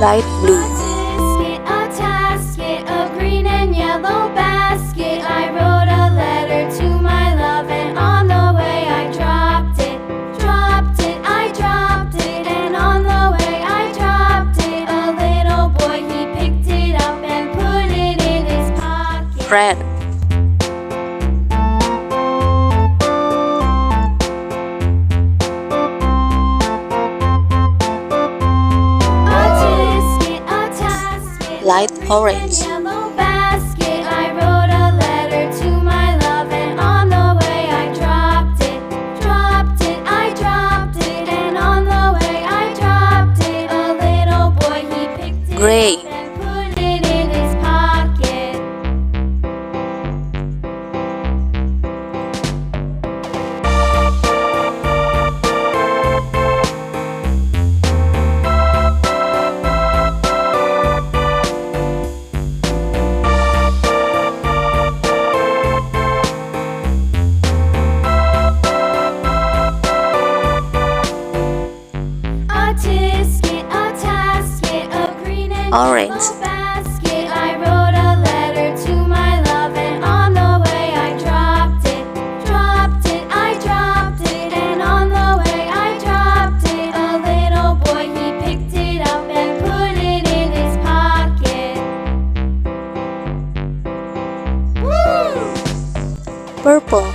light blue. A tasket, a green and yellow basket. I wrote a letter to my love, and on the way I dropped it. I dropped it, and on the way I dropped it. A little boy, he picked it up and put it in his pocket. Red. Light orange. Yellow basket. I wrote a letter to my love, and on the way I dropped it. I dropped it, and on the way I dropped it. A little boy, he picked it Gray. up and put it in his pocket. Orange. Basket. I wrote a letter to my love, and on the way I dropped it. I dropped it, and on the way I dropped it. A little boy, he picked it up and put it in his pocket. Woo! Purple.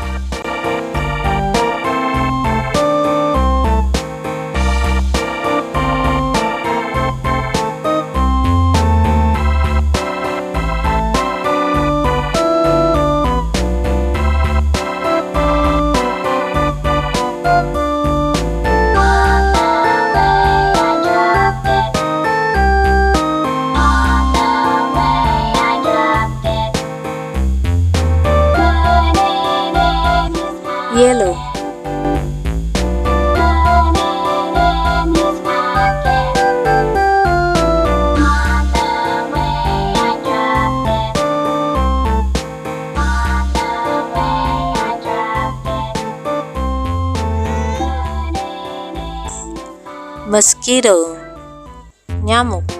Yellow. Mosquito. Nyamuk.